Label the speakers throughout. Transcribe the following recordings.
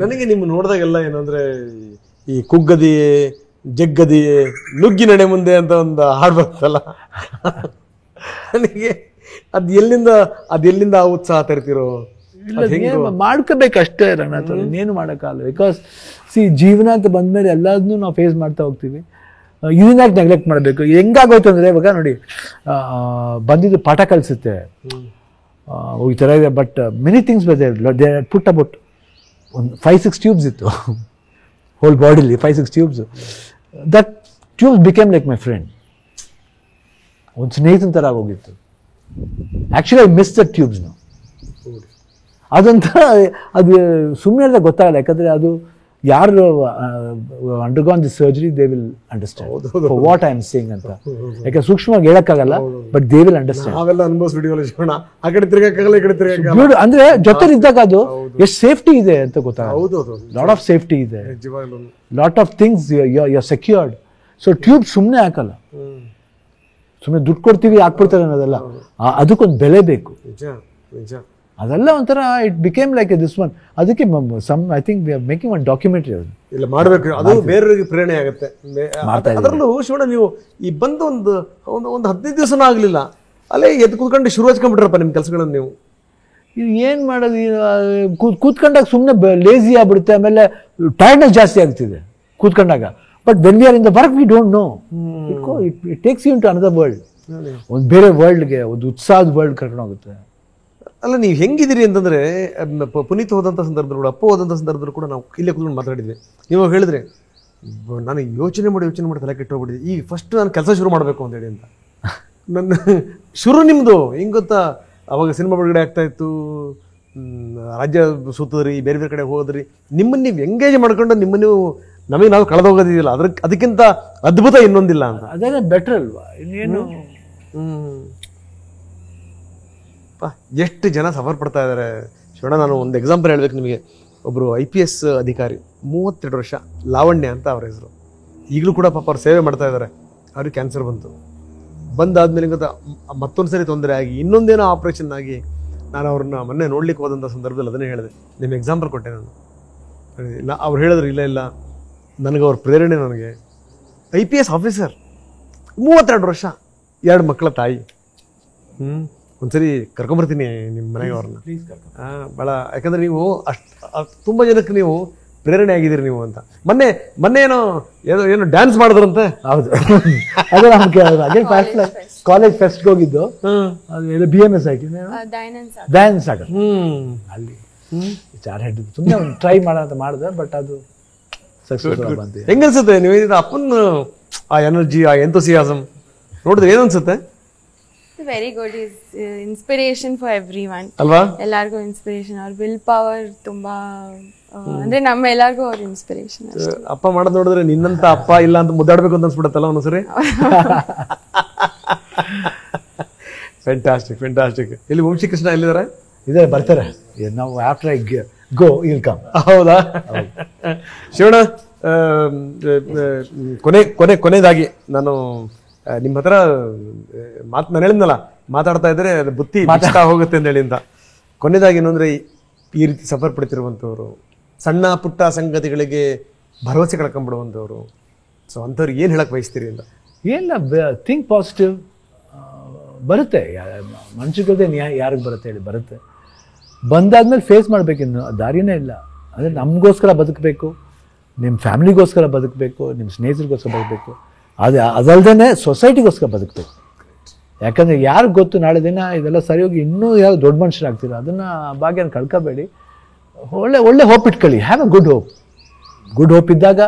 Speaker 1: ನನಗೆ ನಿಮ್ಮ ನೋಡಿದಾಗೆಲ್ಲ ಏನಂದ್ರೆ ಈ ಕುಗ್ಗದಿ ಜಗ್ಗದಿ ನುಗ್ಗಿ ನಡೆ ಮುಂದೆ ಅಂತ ಒಂದು ಹಾಡು ಬರ್ತಲ್ಲ, ನನಗೆ ಅದೆಲ್ಲಿಂದ ಆ ಉತ್ಸಾಹ ತರ್ತಿರೋ?
Speaker 2: ಮಾಡ್ಕೋಬೇಕಷ್ಟೇ ರಂಗನಾಥ್, ಇನ್ನೇನು ಮಾಡೋಕ್ಕಾಗಲ್ಲ. ಬಿಕಾಸ್ ಜೀವನ ಅಂತ ಬಂದ್ಮೇಲೆ ಎಲ್ಲದನ್ನೂ ನಾವು ಫೇಸ್ ಮಾಡ್ತಾ ಹೋಗ್ತೀವಿ. ಇದನ್ನಾಗಿ ನೆಗ್ಲೆಕ್ಟ್ ಮಾಡಬೇಕು. ಹೆಂಗಾಗೋಯ್ತು ಅಂದರೆ ಇವಾಗ ನೋಡಿ, ಬಂದಿದ್ದು ಪಾಠ ಕಲಿಸುತ್ತೆ ಈ ಥರ ಇದೆ. But many things they put about ಒಂದು 5-6 ಟ್ಯೂಬ್ಸ್ ಇತ್ತು ಹೋಲ್ ಬಾಡಿಲಿ, 5-6 tubes. That tubes became like my friend. ಒಂದು ಸ್ನೇಹಿತನ ಥರ ಆಗೋಗಿತ್ತು. ಆ್ಯಕ್ಚುಲಿ ಐ ಮಿಸ್ ದ ಟ್ಯೂಬ್ಸ್ನು. ಅದೊಂಥರ ಅದು ಸುಮ್ಮನೆ ಗೊತ್ತಾಗಲ್ಲ. ಯಾಕಂದರೆ ಅದು ಯಾರು undergone the surgery they will understand what I am saying ಅಂತ. ಯಾಕೆ ಸೂಕ್ಷ್ಮವಾಗಿ ಹೇಳಕ್ಕಾಗಲ್ಲ, ಬಟ್ ದೇ ವಿಲ್ ಅಂಡರ್ಸ್ಟ್ಯಾಂಡ್.
Speaker 1: ನಾವೆಲ್ಲ ಅನುಭವಿಸ್ಬಿಟ್ಟಿವಲ್ಲ, ಆ ಕಡೆ ತಿರ್ಗಕ್ಕಾಗಲ್ಲ, ಈ ಕಡೆ ತಿರ್ಗಕ್ಕಾಗಲ್ಲ.
Speaker 2: ಅಂದ್ರೆ ಜೊತೆಲಿದ್ದಾಗ ಅದು ಎಷ್ಟು ಸೇಫ್ಟಿ ಇದೆ ಅಂತ ಗೊತ್ತಾಗಲ್ಲ. ಲಾಟ್ ಆಫ್ ಸೇಫ್ಟಿ ಇದೆ, lot of things you secured. So tube ಸುಮ್ಮನೆ ಹಾಕಲ್ಲ, ಸುಮ್ಮನೆ ದುಡ್ಡು ಕೊಡ್ತೀವಿ ಹಾಕ್ಬಿಡ್ತಾರೆ ಅನ್ನೋದಲ್ಲ. ಅದಕ್ಕೊಂದು ಬೆಲೆ ಬೇಕು. ಅದೆಲ್ಲ ಒಂಥರ it became like this one. ಅದಕ್ಕೆ I think we are making one documentary. ಅದು
Speaker 1: ಇಲ್ಲ ಮಾಡಬೇಕು, ಅದು ಬೇರೆಯವರಿಗೆ ಪ್ರೇರಣೆ ಆಗುತ್ತೆ. ಅದರಲ್ಲೂ ಶಿವಣ್ಣ, ನೀವು ಈ ಬಂದು ಒಂದು 15 ದಿವಸನೂ ಆಗಲಿಲ್ಲ, ಅಲ್ಲೇ ಎದ್ದು ಕೂತ್ಕೊಂಡು ಶುರು ಹಚ್ಕೊಂಡ್ಬಿಟ್ರಪ್ಪ ನಿಮ್ಮ ಕೆಲಸಗಳನ್ನು ನೀವು.
Speaker 2: ಇದು ಏನು ಮಾಡೋದು, ಕೂತ್ಕೊಂಡಾಗ ಸುಮ್ಮನೆ ಲೇಸಿ ಆಗ್ಬಿಡುತ್ತೆ. ಆಮೇಲೆ ಟೈರ್ಡ್ನೆಸ್ ಜಾಸ್ತಿ ಆಗ್ತಿದೆ ಕೂತ್ಕೊಂಡಾಗ. But when we are in the work we don't know, it takes you into another world. ಒಂದು ಬೇರೆ ವರ್ಲ್ಡ್ಗೆ, ಒಂದು ಉತ್ಸಾಹದ ವರ್ಲ್ಡ್ ಕರ್ಕೊಂಡು ಹೋಗುತ್ತೆ.
Speaker 1: ಅಲ್ಲ, ನೀವು ಹೆಂಗಿದ್ದೀರಿ ಅಂತಂದರೆ, ಪುನೀತ್ ಹೋದಂಥ ಸಂದರ್ಭದಲ್ಲೂ ಅಪ್ಪು ಹೋದಂಥ ಸಂದರ್ಭದಲ್ಲೂ ಕೂಡ ನಾವು ಇಲ್ಲೇ ಕೂತ್ಕೊಂಡು ಮಾತಾಡಿದ್ವಿ. ನೀವು ಹೇಳಿದ್ರೆ ನಾನು ಯೋಚನೆ ಮಾಡಿ ತಲೆ ಕೆಟ್ಟೋಗ್ಬಿಟ್ಟಿದ್ದೆ. ಈಗ ಫಸ್ಟ್ ನಾನು ಕೆಲಸ ಶುರು ಮಾಡಬೇಕು ಅಂತೇಳಿ ಅಂತ. ನನ್ನ ಶುರು ನಿಮ್ಮದು ಹೆಂಗೆ ಗೊತ್ತಾ, ಅವಾಗ ಸಿನಿಮಾ ಬಿಡುಗಡೆ ಆಗ್ತಾಯಿತ್ತು, ರಾಜ್ಯ ಸುತ್ತಿದ್ರಿ, ಬೇರೆ ಬೇರೆ ಕಡೆ ಹೋದ್ರಿ. ನಿಮ್ಮನ್ನು ನೀವು ಎಂಗೇಜ್ ಮಾಡ್ಕೊಂಡು ನಿಮ್ಮನ್ನು ನಮಗೆ ನಾವು ಕಳೆದೋಗೋದಿಲ್ಲ. ಅದಕ್ಕಿಂತ ಅದ್ಭುತ ಇನ್ನೊಂದಿಲ್ಲ ಅಂತ.
Speaker 2: ಅದೇ ಬೆಟ್ರ್ ಅಲ್ವಾ ಇನ್ನೇನು.
Speaker 1: ಎಷ್ಟು ಜನ ಸಫರ್ ಪಡ್ತಾ ಇದ್ದಾರೆ ಶಿವಣ್ಣ. ನಾನು ಒಂದು ಎಕ್ಸಾಂಪಲ್ ಹೇಳ್ಬೇಕು ನಿಮಗೆ. ಒಬ್ಬರು IPS ಅಧಿಕಾರಿ, 32 ವರ್ಷ, ಲಾವಣ್ಯ ಅಂತ ಅವ್ರ ಹೆಸರು. ಈಗಲೂ ಕೂಡ ಪಾಪ ಅವ್ರು ಸೇವೆ ಮಾಡ್ತಾ ಇದ್ದಾರೆ. ಅವ್ರಿಗೆ ಕ್ಯಾನ್ಸರ್ ಬಂದಾದ್ಮೇಲೆ ಗೊತ್ತಾ, ಮತ್ತೊಂದು ಸರಿ ತೊಂದರೆ ಆಗಿ ಇನ್ನೊಂದೇನೋ ಆಪ್ರೇಷನ್ ಆಗಿ, ನಾನು ಅವ್ರನ್ನ ಮೊನ್ನೆ ನೋಡ್ಲಿಕ್ಕೆ ಹೋದಂಥ ಸಂದರ್ಭದಲ್ಲಿ ಅದನ್ನೇ ಹೇಳಿದೆ, ನಿಮ್ಮ ಎಕ್ಸಾಂಪಲ್ ಕೊಟ್ಟೆ ನಾನು. ಇಲ್ಲ ಅವ್ರು ಹೇಳಿದ್ರು, ಇಲ್ಲ ನನಗೆ ಅವ್ರ ಪ್ರೇರಣೆ. ನನಗೆ IPS ಆಫೀಸರ್, 32 ವರ್ಷ, 2 ಮಕ್ಕಳ ತಾಯಿ. ಒಂದ್ಸರಿ ಕರ್ಕೊಂಬರ್ತೀನಿ ನಿಮ್ಮ ಮನೆಗೆ ಅವ್ರನ್ನ. ಭಾಳ, ಯಾಕಂದ್ರೆ ನೀವು ತುಂಬ ಜನಕ್ಕೆ ನೀವು ಪ್ರೇರಣೆ ಆಗಿದ್ದೀರಿ ನೀವು ಅಂತ. ಮೊನ್ನೆ ಏನೋ ಡ್ಯಾನ್ಸ್ ಮಾಡಿದ್ರಂತೆ.
Speaker 2: ಹೌದು, ಅದೇ ನಮ್ಗೆ ಕಾಲೇಜ್ ಫೆಸ್ಟ್ಗೆ ಹೋಗಿದ್ದು. ಅದು BMS ಆಯ್ತು, ಡ್ಯಾನ್ಸ್ ಆಗ ಅಲ್ಲಿ ಚಾರ್ ಹೆಡ್ ಸುಮ್ಮನೆ ಒಂದು ಟ್ರೈ ಮಾಡೋಂತ ಮಾಡಿದೆ. ಬಟ್ ಅದು ಸಕ್ಸಸ್ಫುಲ್ ಬಂತು.
Speaker 1: ಹೆಂಗನ್ಸುತ್ತೆ ನೀವು ಅಪ್ಪನ ಆ ಎನರ್ಜಿ, ಆ ಎಂಥೂಸಿಯಾಸಮ್ ನೋಡಿದ್ರೆ ಏನು ಅನ್ಸುತ್ತೆ?
Speaker 3: Very good. Is inspiration for everyone.
Speaker 1: ಅಲ್ವಾ?
Speaker 3: ಎಲ್ಲರಿಗೂ ಇನ್ಸ್ಪಿರೇಷನ್. ಅವ್ರ ವಿಲ್ ಪವರ್ ತುಂಬಾ, ಅಂದ್ರೆ ನಮ್ಮ ಎಲ್ಲರಿಗೂ ಅವ್ರ ಇನ್ಸ್ಪಿರೇಷನ್.
Speaker 1: ಅಪ್ಪ ಮಾಡೋದು ನೋಡಿದ್ರೆ ನಿನ್ನಂತ ಅಪ್ಪ ಇಲ್ಲ ಅಂತ ಮುದ್ದಾಡ್ಬೇಕು ಅಂತ ಅನ್ಸ್ಬಿಡತ್ತಲ್ಲ ಒಂದ್ಸರಿ. ಫ್ಯಾಂಟಾಸ್ಟಿಕ್. ಇಲ್ಲಿ ವಂಶೀಕೃಷ್ಣ ಎಲ್ಲಿದ್ದಾರೆ?
Speaker 2: ಇದೇ ಬರ್ತಾರೆ. ನಾವು after I go will come.
Speaker 1: ಹೌದಾ? ಶಿವಣ್ಣ, ಕೊನೆಯದಾಗಿ ನಾನು ನಿಮ್ಮ ಹತ್ರ ನಾನು ಹೇಳಿದ್ನಲ್ಲ, ಮಾತಾಡ್ತಾ ಇದ್ರೆ ಅದು ಬುತ್ತಿ ಮಾತಾಡ್ತಾ ಹೋಗುತ್ತೆ ಅಂತ ಹೇಳಿ ಅಂತ. ಕೊನೆಯದಾಗಿ ಏನಂದ್ರೆ, ಈ ರೀತಿ ಸಫರ್ ಪಡ್ತಿರುವಂಥವ್ರು, ಸಣ್ಣ ಪುಟ್ಟ ಸಂಗತಿಗಳಿಗೆ ಭರವಸೆ ಕಳ್ಕೊಂಡ್ಬಿಡುವಂಥವ್ರು, ಸೊ ಅಂಥವ್ರಿಗೆ ಏನು ಹೇಳಕ್ಕೆ ಬಯಸ್ತೀರಿ ಅಂತ?
Speaker 2: ಏನಿಲ್ಲ, ಥಿಂಕ್ ಪಾಸಿಟಿವ್. ಬರುತ್ತೆ, ಮನುಷ್ಯಗಳ್ದೆ ಯಾರಿಗೆ ಬರುತ್ತೆ ಹೇಳಿ, ಬರುತ್ತೆ. ಬಂದಾದ್ಮೇಲೆ ಫೇಸ್ ಮಾಡಬೇಕಿನ್ನು ದಾರಿನೇ ಇಲ್ಲ. ಅಂದರೆ ನಮಗೋಸ್ಕರ ಬದುಕಬೇಕು, ನಿಮ್ಮ ಫ್ಯಾಮಿಲಿಗೋಸ್ಕರ ಬದುಕಬೇಕು, ನಿಮ್ಮ ಸ್ನೇಹಿತರಿಗೋಸ್ಕರ ಬದುಕಬೇಕು. ಅದಲ್ದೇ ಸೊಸೈಟಿಗೋಸ್ಕರ ಬದುಕಬೇಕು. ಯಾಕಂದರೆ ಯಾರಿಗೆ ಗೊತ್ತು ನಾಳೆ ದಿನ ಇದೆಲ್ಲ ಸರಿ ಹೋಗಿ ಇನ್ನೂ ಯಾವ ದೊಡ್ಡ ಮನುಷ್ಯರಾಗ್ತೀರ. ಅದನ್ನು ಭಾಗ್ಯನ ಕಳ್ಕೋಬೇಡಿ. ಒಳ್ಳೆ ಹೋಪ್ ಇಟ್ಕೊಳ್ಳಿ. ಹ್ಯಾವ್ ಅ ಗುಡ್ ಹೋಪ್ ಇದ್ದಾಗ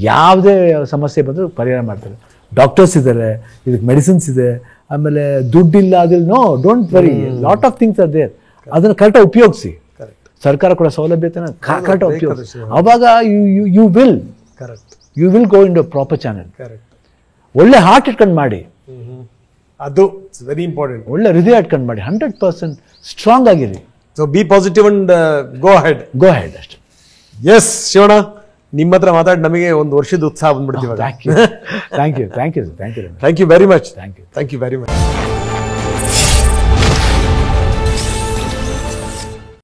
Speaker 2: ಯಾವುದೇ ಸಮಸ್ಯೆ ಬಂದರೂ ಪರಿಹಾರ ಮಾಡ್ತಾರೆ. ಡಾಕ್ಟರ್ಸ್ ಇದ್ದಾರೆ, ಇದಕ್ಕೆ ಮೆಡಿಸಿನ್ಸ್ ಇದೆ, ಆಮೇಲೆ ದುಡ್ಡಿಲ್ಲ ಅದಿಲ್ಲ, no don't worry, lot of things are there. ಅದನ್ನು ಕರೆಕ್ಟಾಗಿ ಉಪಯೋಗಿಸಿ. ಸರ್ಕಾರ ಕೂಡ ಸೌಲಭ್ಯತೆನ ಕರೆಕ್ಟಾಗಿ ಉಪಯೋಗಿಸಿ. ಆವಾಗ you will go into proper channel. ಒಳ್ಳೆ ಹಾರ್ಟ್ ಇಟ್ಕೊಂಡು ಮಾಡಿ,
Speaker 1: ಅದು ವೆರಿ ಇಂಪಾರ್ಟೆಂಟ್.
Speaker 2: ಒಳ್ಳೆ ಹೃದಯ ಇಟ್ಕೊಂಡು ಮಾಡಿ, 100% ಸ್ಟ್ರಾಂಗ್ ಆಗಿರಿ.
Speaker 1: So be positive and go ahead
Speaker 2: ಅಷ್ಟೇ.
Speaker 1: ಎಸ್ ಶಿವಣ್ಣ, ನಿಮ್ಮ ಹತ್ರ ಮಾತಾಡಿ ನಮಗೆ ಒಂದು ವರ್ಷದ ಉತ್ಸಾಹ ಬಂದ್ಬಿಡ್ತೀವಿ.
Speaker 2: Thank you very much.
Speaker 1: Thank you very much.